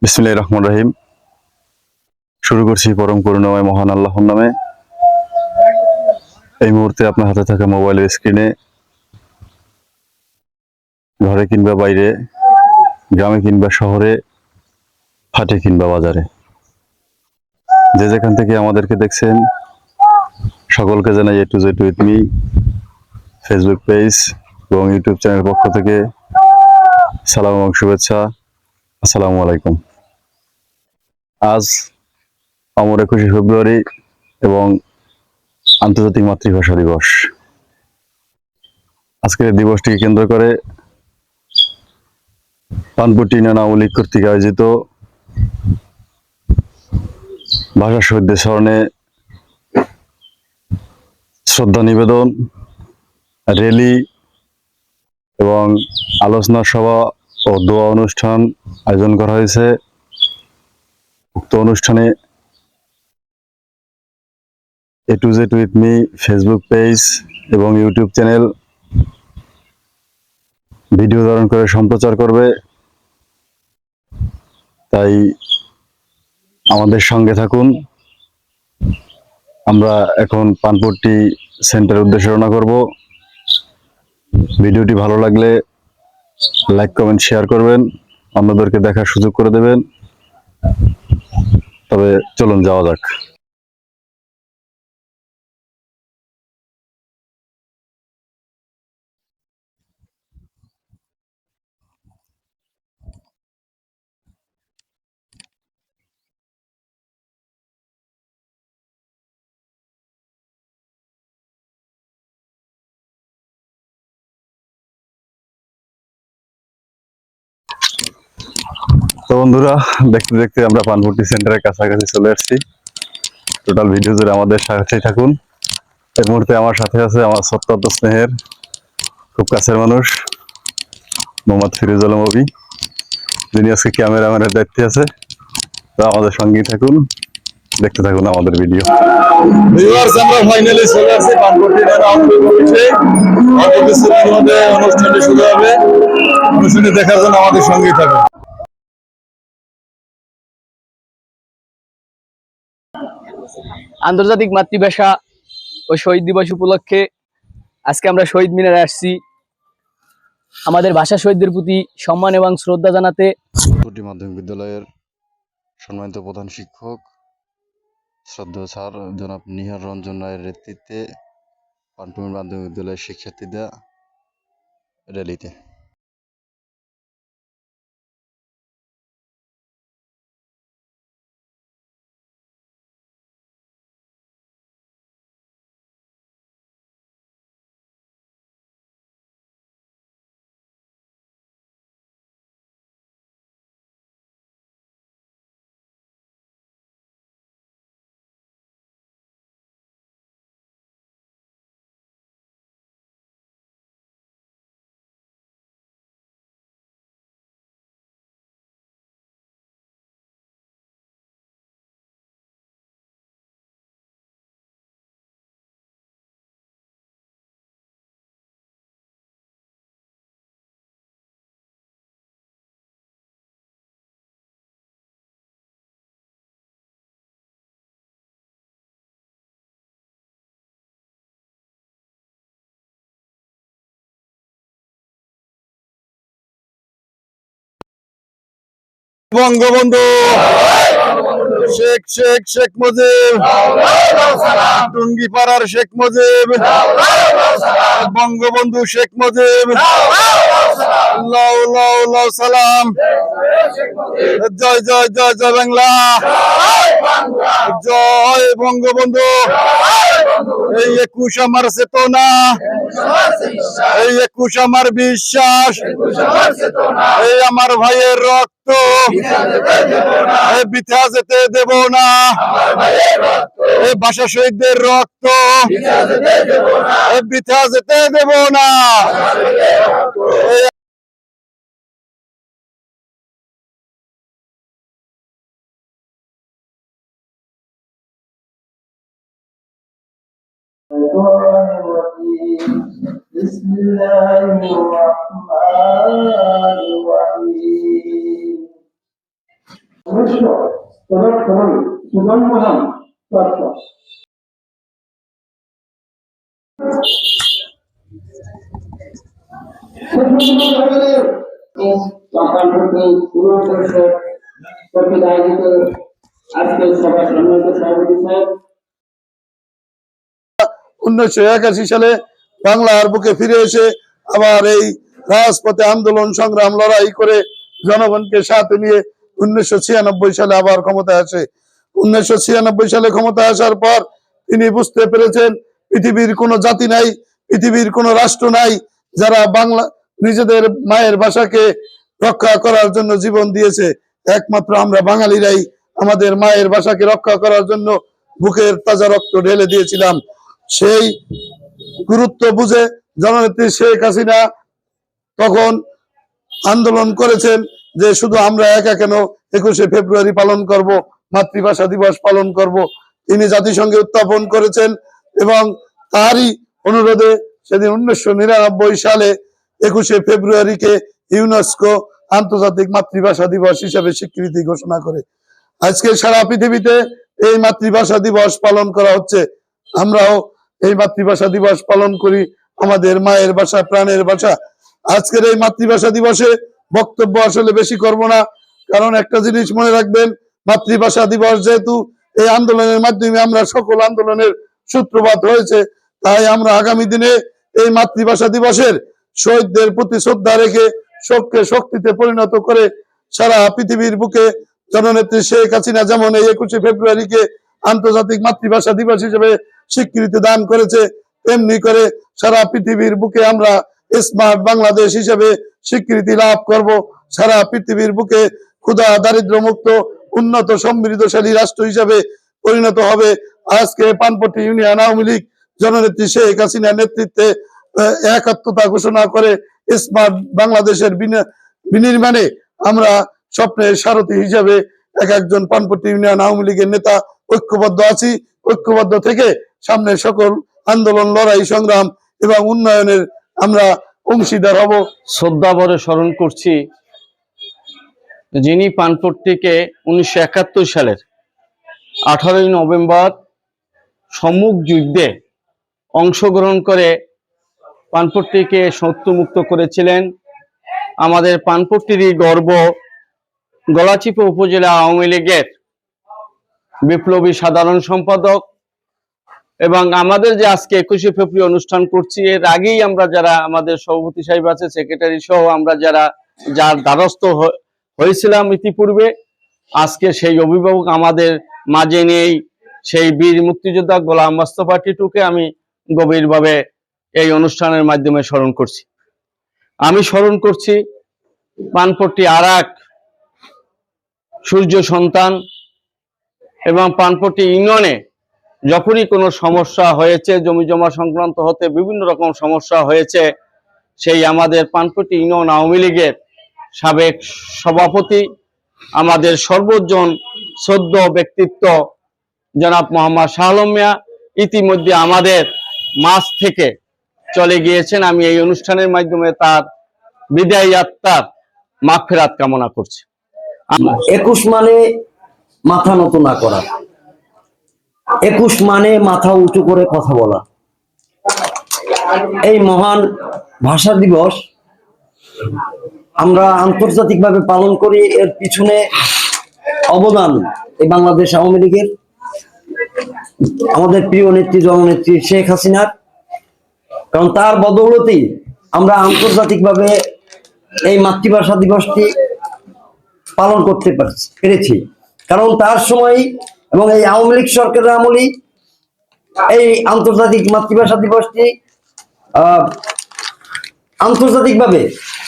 বিসমিল্লাহির রহমানির রহিম। শুরু করছি পরম করুণাময় মহান আল্লাহর নামে। এই মুহূর্তে আপনার হাতে থাকা মোবাইলের স্ক্রিনে ঘরে কিংবা বাইরে, গ্রামে কিংবা শহরে, হাটে কিংবা বাজারে, যে যেখান থেকে আমাদেরকে দেখছেন সকলকে জানাই A to Z with me Facebook page এবং ইউটিউব চ্যানেলের পক্ষ থেকে সালাম এবং শুভেচ্ছা। আসসালামু আলাইকুম। আজ আমার 21শে ফেব্রুয়ারি এবং আন্তর্জাতিক মাতৃভাষা দিবস। আজকের দিবসটিকে কেন্দ্র করে পানপট্টি ইউনিয়ন আওয়ামী লীগ কর্তৃক আয়োজিত ভাষা শহীদদের স্মরণে শ্রদ্ধা নিবেদন, র্যালি এবং আলোচনা সভা ও দোয়া অনুষ্ঠান আয়োজন করা হয়েছে। উক্ত অনুষ্ঠানে A to Z with me Facebook page এবং ইউটিউব চ্যানেল ভিডিও ধারণ করে সম্প্রচার করবে, তাই আমাদের সঙ্গে থাকুন। আমরা এখন পানপট্টি সেন্টারের উদ্দেশ্যে রওনা করব। ভিডিওটি ভালো লাগলে লাইক কমেন্ট শেয়ার করবেন, অন্যদেরকে দেখার সুযোগ করে দেবেন। তবে চলুন যাওয়া যাক। তো বন্ধুরা, দেখতে দেখতে আমরা পানপট্টি সেন্টারের কাছাকাছি চলে আসছি। টোটাল ভিডিও জুড়ে আমাদের সাথেই থাকুন। এই মুহূর্তে আমার সাথে আছে আমার অত্যন্ত স্নেহের খুব কাছের মানুষ মোহাম্মদ ফিরোজ আলম অবি, যিনি আজকে ক্যামেরাম্যানের দায়িত্বে আছে। তো আমাদের সঙ্গেই থাকুন, দেখতে থাকুন আমাদের ভিডিও। ভিউয়ার্স, আমরা ফাইনালি চলে আসছি পানপট্টি অফিসে। কিছুক্ষণের মধ্যে অনুষ্ঠানটি শুরু হবে। অনুষ্ঠানটি দেখার জন্য আমাদের সঙ্গেই থাকুন। আন্তর্জাতিক মাতৃভাষা ও শহীদ দিবস উপলক্ষে আজকে আমরা শহীদ মিনারে আসছি আমাদের ভাষা শহীদদের প্রতি সম্মান এবং শ্রদ্ধা জানাতে। পানপট্টি মাধ্যমিক বিদ্যালয়ের সম্মানিত প্রধান শিক্ষক শ্রদ্ধেয় স্যার জনাব নিহার রঞ্জন রায়ের নেতৃত্বে পানপট্টি মাধ্যমিক বিদ্যালয়ের শিক্ষার্থীরা র্যালিতে। বঙ্গবন্ধু শেখ শেখ শেখ মুজিব, টুঙ্গিপাড়ার শেখ মুজিব, বঙ্গবন্ধু শেখ মুজিব, লাউ লাউ লাউ সালাম। জয় জয় জয় জয় বাংলা, জয় বঙ্গবন্ধু। এই 21 আমার চেতনা, এই 21 আমার বিশ্বাস, এই আমার ভাইয়ের রক্ত বৃথা যেতে দেব না। এই ভাষা শহীদদের রক্ত বৃথা যেতে দেব না। بسم الله الرحمن الرحيم অবশ্য তদক্ষণ সুজন্মহান তত্ত্ব কর্তৃক আয়োজিত আজকের সভা সম্মানিত সভাপতি সাহেব 1981 সালে বাংলার বুকে ফিরে এসে আবার এই রাজপথে আন্দোলন সংগ্রাম লড়াই করে জনগণকে সাথে নিয়ে 1996 সালে আবার ক্ষমতায় আসে। 1996 সালে ক্ষমতায় আসার পর তিনি বুঝতে পেরেছেন পৃথিবীর কোনো জাতি নাই, পৃথিবীর কোনো রাষ্ট্র নাই যারা বাংলা নিজেদের মায়ের ভাষাকে রক্ষা করার জন্য জীবন দিয়েছে। একমাত্র আমরা বাঙালিরাই আমাদের মায়ের ভাষাকে রক্ষা করার জন্য বুকের তাজা রক্ত ঢেলে দিয়েছিলাম। সেই গুরুত্ব বুঝে জননেত্রী শেখ হাসিনা তখন আন্দোলন করেছেন যে শুধু আমরা একা কেন 21শে ফেব্রুয়ারি পালন করব, মাতৃভাষা দিবস পালন করব। তিনি জাতিসংঘে উত্থাপন করেছেন এবং তারই অনুরোধে সেদিন 1999 সালে 21শে ফেব্রুয়ারিকে ইউনেস্কো আন্তর্জাতিক মাতৃভাষা দিবস হিসেবে স্বীকৃতি ঘোষণা করে। আজকে সারা পৃথিবীতে এই মাতৃভাষা দিবস পালন করা হচ্ছে। আমরাও এই মাতৃভাষা দিবস পালন করি, আমাদের মায়ের ভাষা, প্রাণের ভাষা। আজকের এই মাতৃভাষা দিবসে বক্তব্য আসলে বেশি করব না, কারণ একটা জিনিস মনে রাখবেন, মাতৃভাষা দিবস যেহেতু এই আন্দোলনের মাধ্যমে আমরা সকল আন্দোলনের সূত্রপাত হয়েছে, তাই আমরা আগামী দিনে এই মাতৃভাষা দিবসের শহীদদের প্রতি শ্রদ্ধা রেখে শোককে শক্তিতে পরিণত করে সারা পৃথিবীর বুকে জননেত্রী শেখ হাসিনা যেমন এই 21শে ফেব্রুয়ারিকে আন্তর্জাতিক মাতৃভাষা দিবস হিসেবে স্বীকৃতি দান করেছে, তেমনি করে সারা পৃথিবীর বুকে আমরা স্মার্ট বাংলাদেশ হিসেবে স্বীকৃতি লাভ করব। সারা পৃথিবীর বুকে ক্ষুধা দারিদ্র মুক্ত উন্নত সমৃদ্ধশালী রাষ্ট্র হিসেবে পরিণত হবে। আজকে পানপট্টি ইউনিয়ন আওয়ামী লীগ জননেত্রী শেখ হাসিনার নেতৃত্বে একাত্মতা ঘোষণা করে স্মার্ট বাংলাদেশের বিনির্মাণে আমরা স্বপ্নের সারথী হিসেবে এক একজন পানপট্টি ইউনিয়ন আওয়ামী লীগের নেতা ঐক্যবদ্ধ আছি। ঐক্যবদ্ধ থেকে সামনে সকল আন্দোলন, লড়াই, সংগ্রাম এবং উন্নয়নের আমরা অংশীদার হব। শ্রদ্ধা ভরে স্মরণ করছি যিনি পানপট্টিকে 1971 সালের 18ই নভেম্বর সম্মুখ যুদ্ধে অংশগ্রহণ করে পানপট্টিকে শত্রুমুক্ত করেছিলেন। আমাদের পানপট্টিরই গর্ব গলাচিপা উপজেলা আওয়ামী লীগের বিপ্লবী সাধারণ সম্পাদক। এবং আমাদের যে আজকে 21শে ফেব্রুয়ারি অনুষ্ঠান করছি, এর আগেই আমরা যারা আমাদের সভাপতি সাহেব আছে, সেক্রেটারি সহ আমরা যার দ্বারস্থ হয়েছিলাম ইতিপূর্বে, আজকে সেই অভিভাবক আমাদের মাঝে নেই। সেই বীর মুক্তিযোদ্ধা গোলাম মোস্তফা টিটুকে আমি গভীরভাবে এই অনুষ্ঠানের মাধ্যমে স্মরণ করছি। আমি স্মরণ করছি পানপট্টি আর এক সূর্য সন্তান। এবং পানপট্টি ইউনিয়নে যখনই কোনো সমস্যা হয়েছে, জমি জমা সংক্রান্ত হতে বিভিন্ন রকম সমস্যা হয়েছে, সেই আমাদের পানপট্টি ইউনিয়ন আওয়ামী লীগের সাবেক সভাপতি, আমাদের সর্বজন শ্রদ্ধ ব্যক্তিত্ব জনাব মোহাম্মদ শাহ আলম মিয়া ইতিমধ্যে আমাদের মাঝ থেকে চলে গিয়েছেন। আমি এই অনুষ্ঠানের মাধ্যমে তার বিদায় যাত্রার মাগফিরাত কামনা করছি। 21 মানে মাথা নত না করা, 21 মানে মাথা উঁচু করে কথা বলা। এই মহান ভাষা দিবস আমরা আন্তর্জাতিকভাবে পালন করি, এর পিছনে অবদান এই বাংলাদেশ আওয়ামী লীগের, আমাদের প্রিয় নেত্রী জননেত্রী শেখ হাসিনার। কারণ তার বদৌলতেই আমরা আন্তর্জাতিকভাবে এই মাতৃভাষা দিবসটি পালন করতে পেরেছি। কারণ তার সময় এবং এই আওয়ামী লীগ সরকারের আমলেই এই আন্তর্জাতিক মাতৃভাষা দিবসটি আন্তর্জাতিকভাবে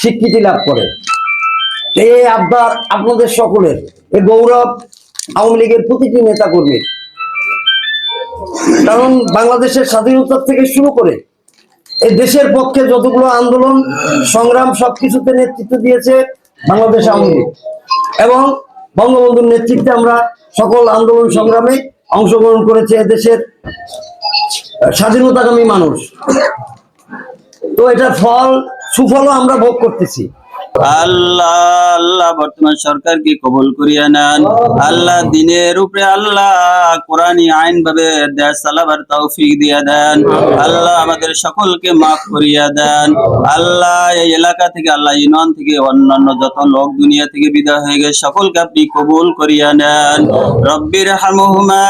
স্বীকৃতি লাভ করে। এই আবদার আপনাদের সকলের, এই গৌরব আওয়ামী লীগের প্রতিটি নেতা কর্মীর। কারণ বাংলাদেশের স্বাধীনতা থেকে শুরু করে এই দেশের পক্ষে যতগুলো আন্দোলন সংগ্রাম সবকিছুতে নেতৃত্ব দিয়েছে বাংলাদেশ আওয়ামী লীগ, এবং বঙ্গবন্ধুর নেতৃত্বে আমরা সকল আন্দোলন সংগ্রামে অংশগ্রহণ করেছে দেশের স্বাধীনতাকামী মানুষ। তো এটার সুফলও আমরা ভোগ করতেছি। আল্লাহ আল্লাহ বর্তমান সরকারকে কবুল করিয়া নেন আল্লাহ, দিনের উপরে আল্লাহ কোরআনী আইন ভাবে দেশ চালাবার তৌফিক দিয়া দেন আল্লাহ, আমাদের সকলকে মাফ করিয়া দেন আল্লাহ। এই এলাকা থেকে আল্লাহ, ইউনিয়ন থেকে অন্যান্য যত লোক দুনিয়া থেকে বিদায় হয়ে গেছে সকলকে আপনি কবুল করিয়া নেন। রব্বির হামহুমা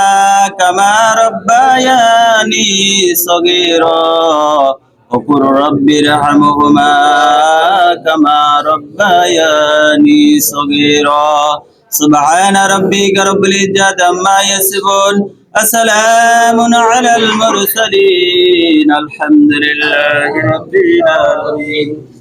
কামা রব্বায়ানি সগীরা وقل رب ارحمهما كما ربياني صغيرا سبحان ربك رب العزة عما يصفون السلام على المرسلين الحمد لله رب العالمين